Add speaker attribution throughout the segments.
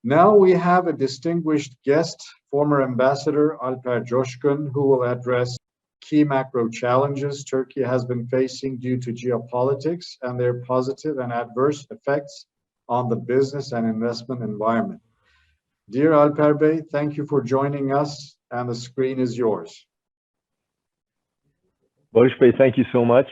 Speaker 1: Now we have a distinguished guest, former Ambassador Alper who will address key macro challenges Turkey has been facing due to geopolitics and their positive and adverse effects on the business and investment environment. Dear Alper Bey, thank you for joining us, and the screen is yours.
Speaker 2: Barış Bey, thank you so much.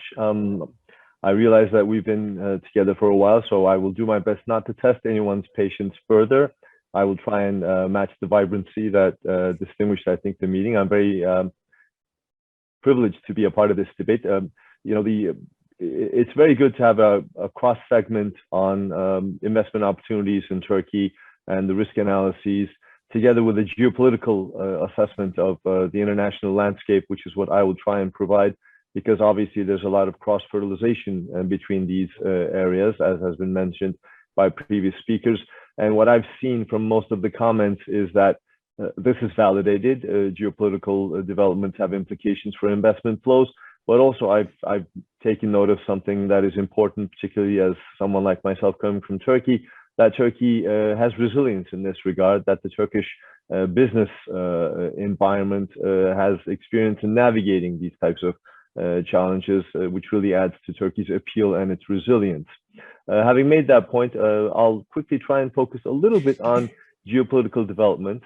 Speaker 2: I realize that we've been together for a while, so I will do my best not to test anyone's patience further. I will try and match the vibrancy that distinguished, I think, the meeting. I'm very privileged to be a part of this debate. It's very good to have a cross segment on investment opportunities in Turkey and the risk analyses, together with a geopolitical assessment of the international landscape, which is what I will try and provide, because obviously there's a lot of cross-fertilization between these areas, as has been mentioned by previous speakers. And what I've seen from most of the comments is that this is validated. Geopolitical developments have implications for investment flows, but also I've taken note of something that is important, particularly as someone like myself coming from Turkey, that Turkey has resilience in this regard, that the Turkish business environment has experience in navigating these types of challenges, which really adds to Turkey's appeal and its resilience. Having made that point, I'll quickly try and focus a little bit on geopolitical developments,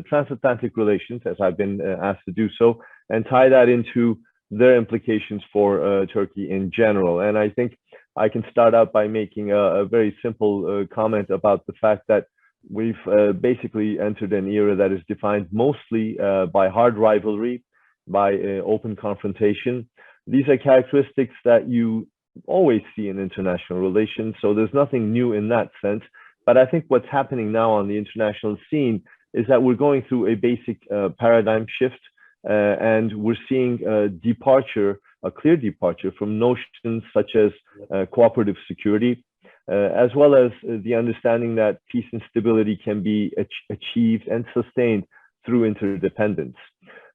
Speaker 2: transatlantic relations, as I've been asked to do so, and tie that into their implications for Turkey in general. And I think I can start out by making a very simple comment about the fact that we've basically entered an era that is defined mostly by hard rivalry, by open confrontation. These are characteristics that you always see in international relations, so there's nothing new in that sense. But I think what's happening now on the international scene is that we're going through a basic paradigm shift, and we're seeing a clear departure from notions such as cooperative security, as well as the understanding that peace and stability can be achieved and sustained through interdependence.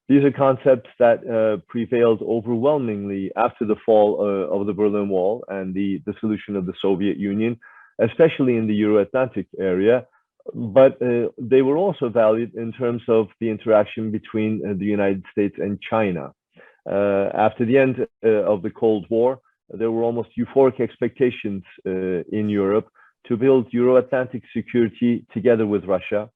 Speaker 2: These are concepts that prevailed overwhelmingly after the fall of the Berlin Wall and the dissolution of the Soviet Union, especially in the Euro-Atlantic area. But they were also valid in terms of the interaction between the United States and China. After the end of the Cold War, there were almost euphoric expectations in Europe to build Euro-Atlantic security together with Russia.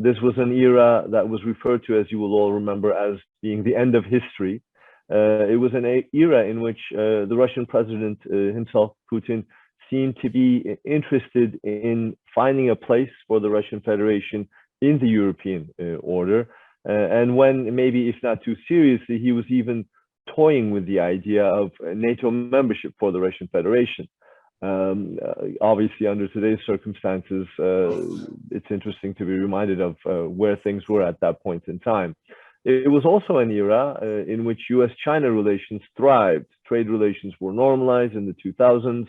Speaker 2: This was an era that was referred to, as you will all remember, as being the end of history. It was an era in which the Russian president himself, Putin, seemed to be interested in finding a place for the Russian Federation in the European order. And when, maybe if not too seriously, he was even toying with the idea of NATO membership for the Russian Federation. Obviously, under today's circumstances, it's interesting to be reminded of where things were at that point in time. It was also an era in which US-China relations thrived. Trade relations were normalized in the 2000s.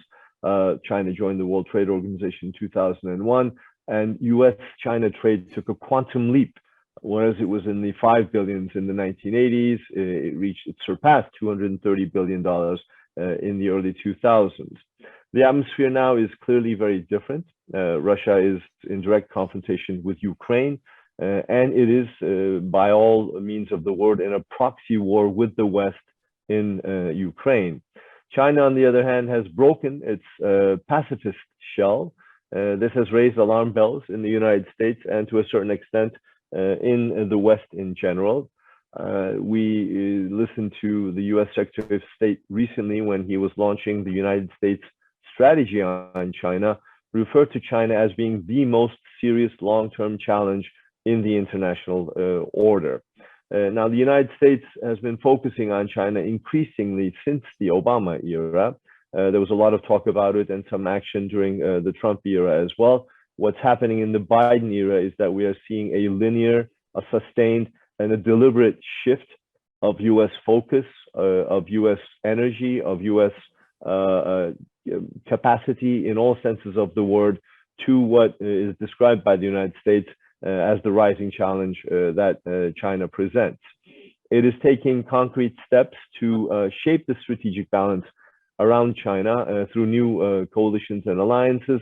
Speaker 2: China joined the World Trade Organization in 2001, and US-China trade took a quantum leap. Whereas it was in the $5 billion in the 1980s, it surpassed $230 billion in the early 2000s. The atmosphere now is clearly very different. Russia is in direct confrontation with Ukraine, and it is, by all means of the word, in a proxy war with the West in Ukraine. China, on the other hand, has broken its pacifist shell. This has raised alarm bells in the United States and, to a certain extent, in the West in general. We listened to the US Secretary of State recently when he was launching the United States strategy on China, referred to China as being the most serious long-term challenge in the international order. Now, the United States has been focusing on China increasingly since the Obama era. There was a lot of talk about it and some action during the Trump era as well. What's happening in the Biden era is that we are seeing a linear, a sustained, and a deliberate shift of US focus, of US energy, of US capacity in all senses of the word to what is described by the United States as the rising challenge that China presents. It is taking concrete steps to shape the strategic balance around China through new coalitions and alliances,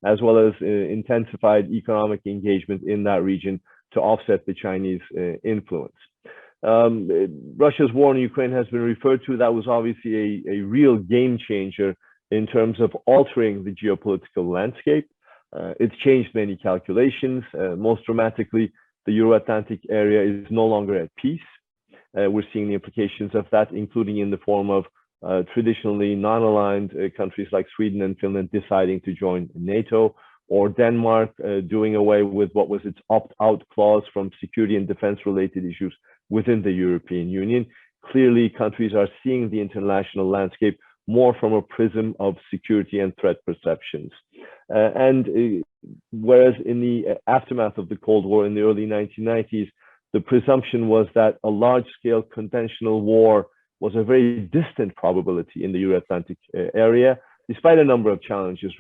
Speaker 2: as well as intensified economic engagement in that region to offset the Chinese influence. Russia's war in Ukraine has been referred to. That was obviously a real game changer in terms of altering the geopolitical landscape. It's changed many calculations. Most dramatically, the Euro-Atlantic area is no longer at peace. We're seeing the implications of that, including in the form of traditionally non-aligned countries like Sweden and Finland deciding to join NATO, or Denmark doing away with what was its opt-out clause from security and defense-related issues within the European Union. Clearly, countries are seeing the international landscape more from a prism of security and threat perceptions. Whereas in the aftermath of the Cold War in the early 1990s, the presumption was that a large-scale conventional war was a very distant probability in the Euro-Atlantic area, despite a number of challenges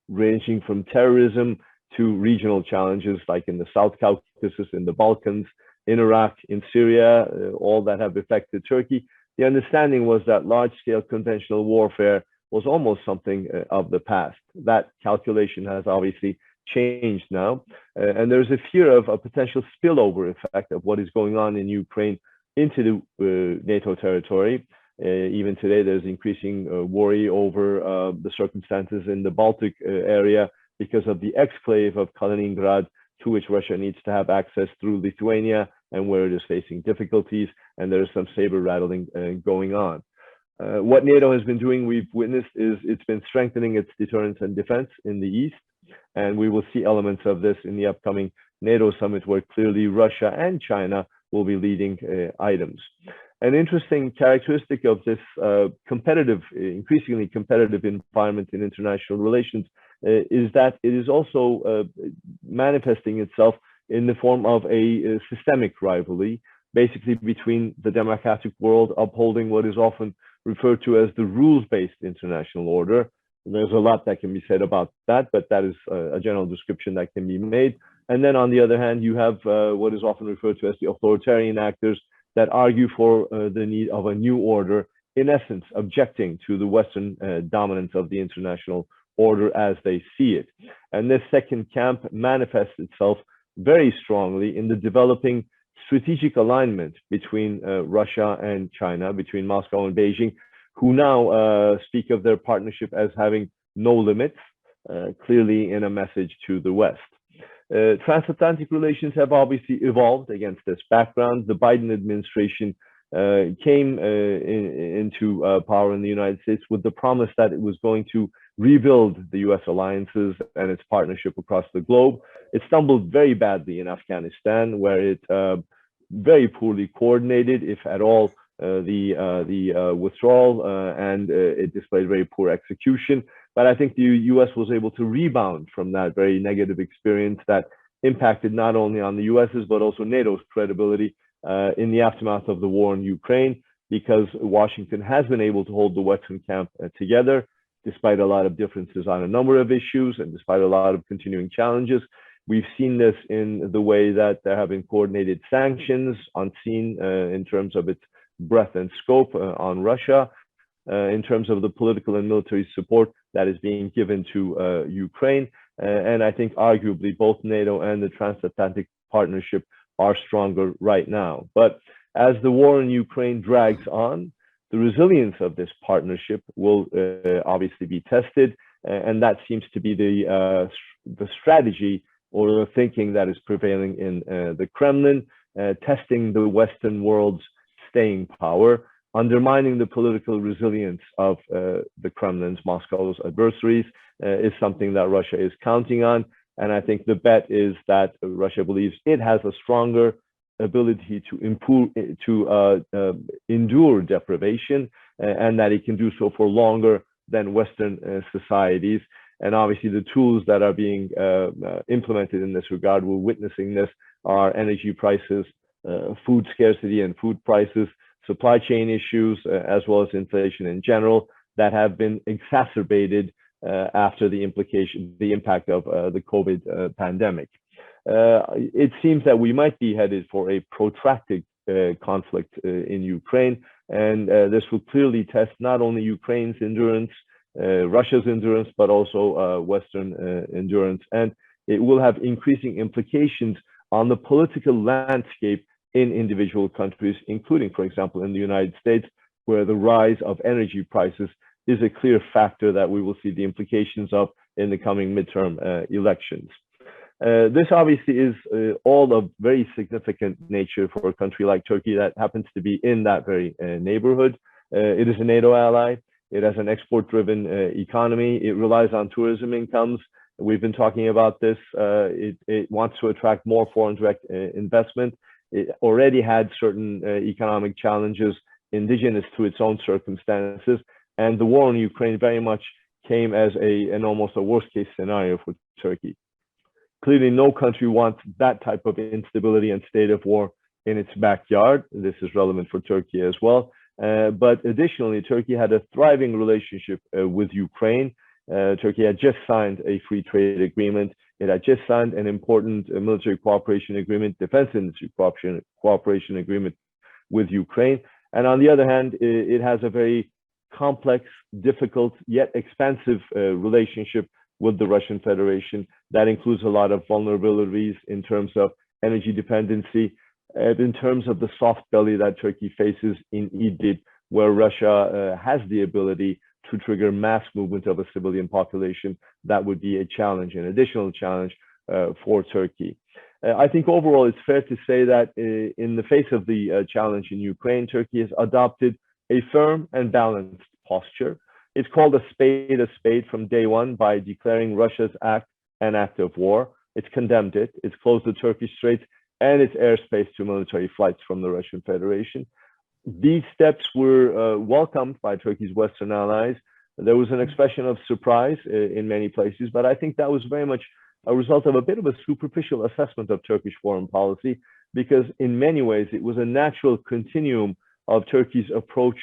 Speaker 2: ranging from terrorism to regional challenges like in the South Caucasus, in the Balkans, in Iraq, in Syria, all that have affected Turkey. The understanding was that large-scale conventional warfare was almost something of the past. That calculation has obviously changed now, and there's a fear of a potential spillover effect of what is going on in Ukraine into the NATO territory. Even today, there's increasing worry over the circumstances in the Baltic area because of the exclave of Kaliningrad, to which Russia needs to have access through Lithuania, and where it is facing difficulties, and there is some saber rattling going on. What NATO has been doing, we've witnessed, is it's been strengthening its deterrence and defense in the East, and we will see elements of this in the upcoming NATO summit, where clearly Russia and China will be leading items. An interesting characteristic of this increasingly competitive environment in international relations is that it is also manifesting itself in the form of a systemic rivalry, basically between the democratic world upholding what is often referred to as the rules-based international order. And there's a lot that can be said about that, but that is a general description that can be made. And then on the other hand, you have what is often referred to as the authoritarian actors that argue for the need of a new order, in essence, objecting to the Western dominance of the international order as they see it. And this second camp manifests itself very strongly in the developing strategic alignment between Russia and China, between Moscow and Beijing, who now speak of their partnership as having no limits, clearly in a message to the West. Transatlantic relations have obviously evolved against this background. The Biden administration came into power in the United States with the promise that it was going to rebuild the US alliances and its partnership across the globe. It stumbled very badly in Afghanistan, where it very poorly coordinated, if at all, the withdrawal, and it displayed very poor execution. But I think the US was able to rebound from that very negative experience that impacted not only on the US's, but also NATO's credibility in the aftermath of the war in Ukraine, because Washington has been able to hold the Western camp together, despite a lot of differences on a number of issues and despite a lot of continuing challenges. We've seen this in the way that there have been coordinated sanctions unseen in terms of its breadth and scope on Russia, in terms of the political and military support that is being given to Ukraine. And I think arguably both NATO and the transatlantic partnership are stronger right now. But as the war in Ukraine drags on, the resilience of this partnership will obviously be tested. And that seems to be the strategy or the thinking that is prevailing in the Kremlin, testing the Western world's staying power, undermining the political resilience of the Kremlin's, Moscow's adversaries, is something that Russia is counting on. And I think the bet is that Russia believes it has a stronger ability to endure deprivation, and that it can do so for longer than Western societies. And obviously the tools that are being implemented in this regard, we're witnessing this, are energy prices, food scarcity and food prices, supply chain issues, as well as inflation in general, that have been exacerbated after the impact of the COVID pandemic. It seems that we might be headed for a protracted conflict in Ukraine, and this will clearly test not only Ukraine's endurance Russia's endurance, but also Western endurance. And it will have increasing implications on the political landscape in individual countries, including, for example, in the United States, where the rise of energy prices is a clear factor that we will see the implications of in the coming midterm elections. This obviously is all of very significant nature for a country like Turkey that happens to be in that very neighborhood. It is a NATO ally. It has an export-driven economy. It relies on tourism incomes. We've been talking about this. It wants to attract more foreign direct investment. It already had certain economic challenges indigenous to its own circumstances. And the war in Ukraine very much came as an almost a worst-case scenario for Turkey. Clearly, no country wants that type of instability and state of war in its backyard. This is relevant for Turkey as well. But additionally, Turkey had a thriving relationship with Ukraine. Turkey had just signed a free trade agreement. It had just signed an important military cooperation agreement, defense industry cooperation agreement with Ukraine. And on the other hand, it has a very complex, difficult, yet expansive relationship with the Russian Federation. That includes a lot of vulnerabilities in terms of energy dependency, and in terms of the soft belly that Turkey faces in Idlib, where Russia has the ability to trigger mass movement of a civilian population. That would be a challenge, an additional challenge for Turkey. I think overall it's fair to say that in the face of the challenge in Ukraine, Turkey has adopted a firm and balanced posture. It's called a spade from day one by declaring Russia's act an act of war. It's condemned it. It's closed the Turkish Straits and its airspace to military flights from the Russian Federation. These steps were welcomed by Turkey's Western allies. There was an expression of surprise in many places, but I think that was very much a result of a bit of a superficial assessment of Turkish foreign policy, because in many ways it was a natural continuum of Turkey's approach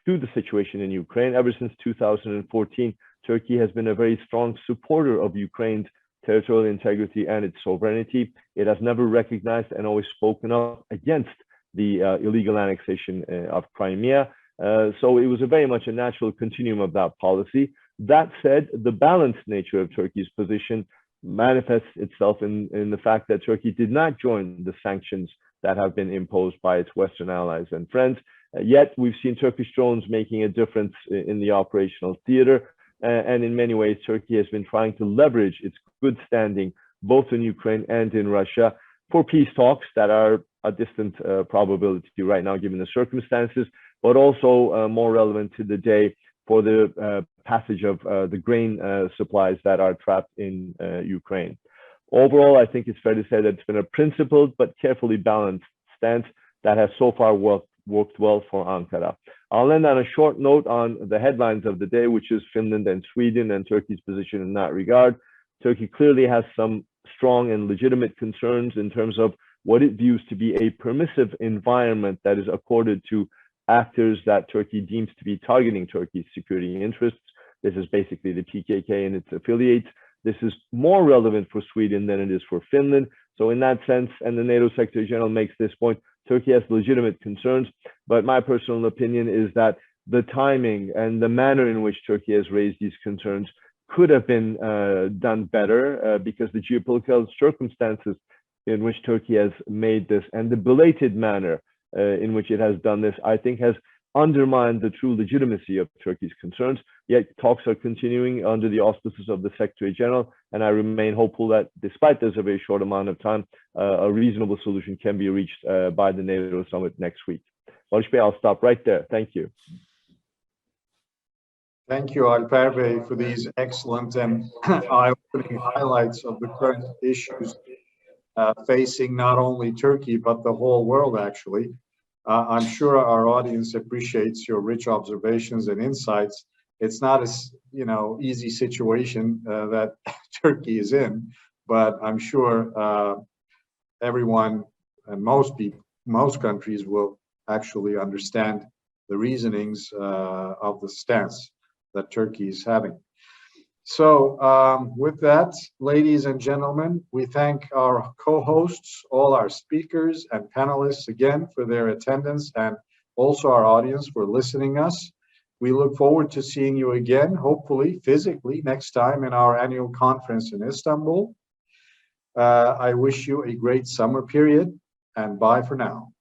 Speaker 2: to the situation in Ukraine. Ever since 2014, Turkey has been a very strong supporter of Ukraine's territorial integrity and its sovereignty. It has never recognized and always spoken up against the illegal annexation of Crimea. So it was very much a natural continuum of that policy. That said, the balanced nature of Turkey's position manifests itself in the fact that Turkey did not join the sanctions that have been imposed by its Western allies and friends. Yet we've seen Turkish drones making a difference in the operational theater. And in many ways, Turkey has been trying to leverage its good standing, both in Ukraine and in Russia, for peace talks that are a distant probability right now, given the circumstances, but also more relevant to the day for the passage of the grain supplies that are trapped in Ukraine. Overall, I think it's fair to say that it's been a principled but carefully balanced stance that has so far worked well for Ankara. I'll end on a short note on the headlines of the day, which is Finland and Sweden and Turkey's position in that regard. Turkey clearly has some strong and legitimate concerns in terms of what it views to be a permissive environment that is accorded to actors that Turkey deems to be targeting Turkey's security interests. This is basically the PKK and its affiliates. This is more relevant for Sweden than it is for Finland. So in that sense, and the NATO Secretary General makes this point, Turkey has legitimate concerns. But my personal opinion is that the timing and the manner in which Turkey has raised these concerns could have been done better because the geopolitical circumstances in which Turkey has made this and the belated manner in which it has done this, I think has undermined the true legitimacy of Turkey's concerns. Yet talks are continuing under the auspices of the Secretary General, and I remain hopeful that despite there's a very short amount of time, a reasonable solution can be reached by the NATO summit next week. Barış Bey, I'll stop right there. Thank you.
Speaker 1: Thank you, Alper Bey, for these excellent and eye-opening highlights of the current issues facing not only Turkey, but the whole world, actually. I'm sure our audience appreciates your rich observations and insights. It's not a easy situation that Turkey is in, but I'm sure everyone and most people, most countries will actually understand the reasonings of the stance that Turkey is having. So with that, ladies and gentlemen, we thank our co-hosts, all our speakers and panelists again for their attendance, and also our audience for listening us. We look forward to seeing you again, hopefully physically, next time in our annual conference in Istanbul. I wish you a great summer period, and bye for now.